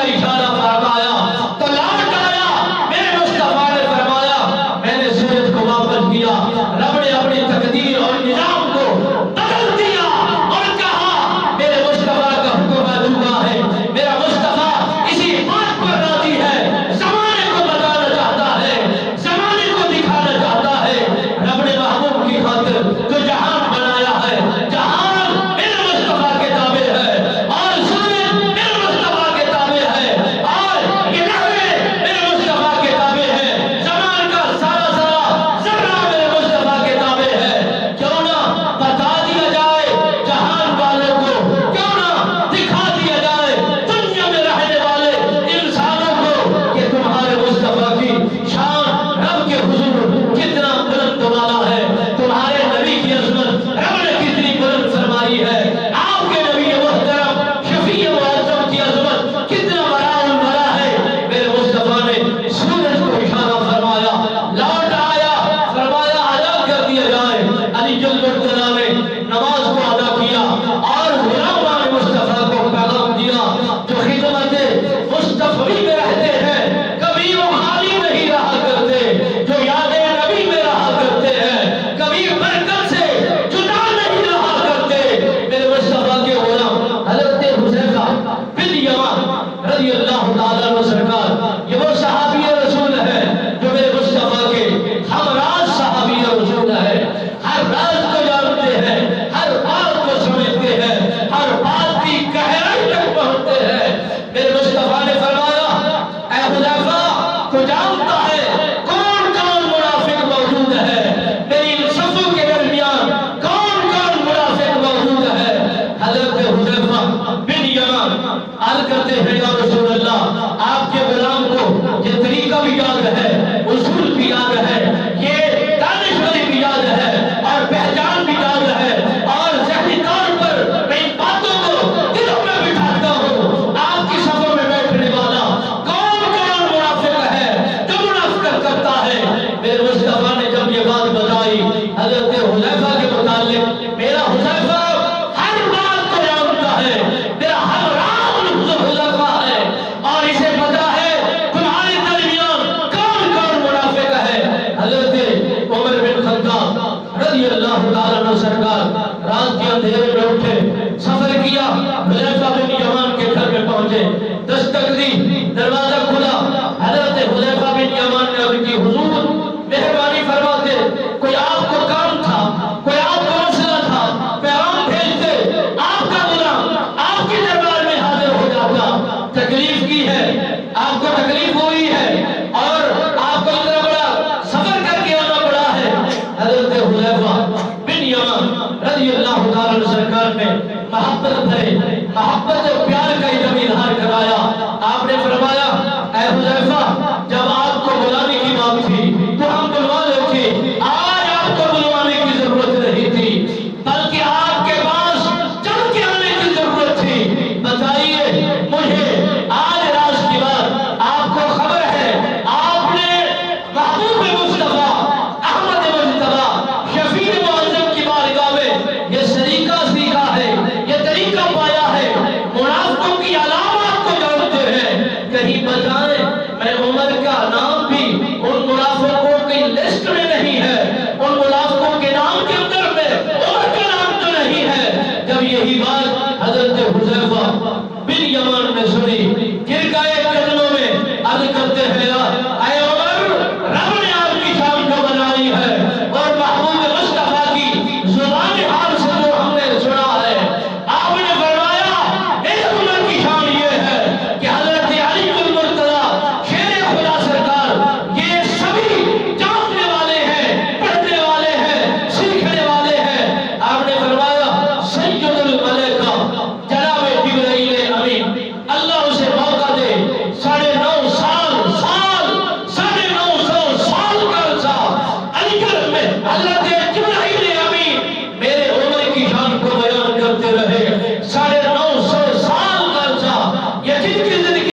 کا اشارہ فرمایا تو لوٹ آیا۔ میرے مصطفیٰ نے فرمایا میں نے سورج کو واپس کیا۔ رب نے اپنی تقدیر اور نظام کو بدل دیا اور کہا میرے مصطفیٰ کا حکم معلوم ہے، میرا مصطفیٰ اسی بات پر راضی ہے، زمانے کو بتانا چاہتا ہے، زمانے کو دکھانا چاہتا ہے۔ رب نے محبوب کی خاطر جو جہان بنایا ہے، جہان میرے مصطفیٰ کے تابع ہے اور سورج میرے مصطفیٰ کے تابع ہے اور یہ نہریں میرے مصطفیٰ کے تابع ہے، زمان کا سارا ذرہ میرے مصطفیٰ کے تابع ہے۔ کیوں نہ بتا دیا جائے جہان والوں کو، کیوں نہ دکھا دیا جائے دنیا میں رہنے والے انسانوں کو کہ تمہارے مصطفیٰ کی شان رب کے حضور کتنا بلند والا ہے، تمہارے نبی کی عظمت رب نے کتنی بلند فرمائی ہے، آپ کے نبی محترم شفیع معظم کی عظمت کتنا بڑا البرا ہے۔ میرے مصطفیٰ نے سورج کو اشارہ فرمایا، لوٹ آیا، فرمایا ادا کر دیا جائے۔ علی جل مرتضیٰ نے نماز کو ادا کیا اور غلامان مصطفیٰ کو پیغام دیا جو خدمت مصطفی میں رہتے ہیں کبھی وہ خالی نہیں رہا کرتے، جو یاد نبی میں رہا کرتے ہیں کبھی برکت سے جدا نہیں رہا کرتے۔ میرے مصطفیٰ کے غلام حضرت حذیفہ بن یمان رضی اللہ تعالیٰ عنہ سرکار، یہ وہ صحابی رسول ہے جو میرے مصطفیٰ کے ہمراز صحابی رسول ہے، ہر راز کو جانتے ہیں، ہر بات کو سمجھتے ہیں، ہر بات کی گہرائی تک پہنچتے ہیں۔ میرے مصطفیٰ نے فرمایا اے حذیفہ تو جانتا ہے کون کون منافق موجود ہے، میری ان صفوں کے درمیان کون کون منافق موجود ہے۔ حضرت حذیفہ بن یمان عرض کرتے ہیں یا رسول اللہ آپ کے غلام کو یہ طریقہ بھی یاد ہے، اصول بھی یاد ہے، یہ دانشوری بھی یاد ہے اور پہچان بھی یاد ہے اور ذہنی طور پر میں ان باتوں کو دلوں میں بٹھاتا ہوں۔ آپ کی صفوں میں بیٹھنے والا کون کون منافق ہے جو منافقت کرتا ہے۔ میرے مصطفیٰ نے جب یہ بات بتائی حضرت حذیفہ کے متعلق، میرا حذیفہ ہر بات کو جانتا ہے، میرا ہر راز حذیفہ ہے اور اسے پتا ہے تمہارے درمیان کون کون منافق ہے۔ حضرت عمر بن خطاب رضی اللہ تعالیٰ عنہ سرکار رات کے اندھیرے میں اٹھے، سفر کیا، حذیفہ بن یمان کے گھر میں پہنچے، دستک دی، دروازہ کھلا، حضرت حذیفہ بن یمان نے عرض کی حضور مہربانی فرماتے، کوئی آپ کو کام تھا، کوئی آپ کو مسئلہ تھا، پیغام بھیجتے، آپ کا غلام آپ کے دربار میں حاضر ہو جاتا۔ تکلیف کی ہے، آپ کو تکلیف ہوئی ہے اور آپ کو اتنا بڑا سفر کر کے آنا پڑا ہے۔ حضرت حذیفہ بن یمان رضی اللہ تعالیٰ عنہ سرکار میں محبت بھرے، محبت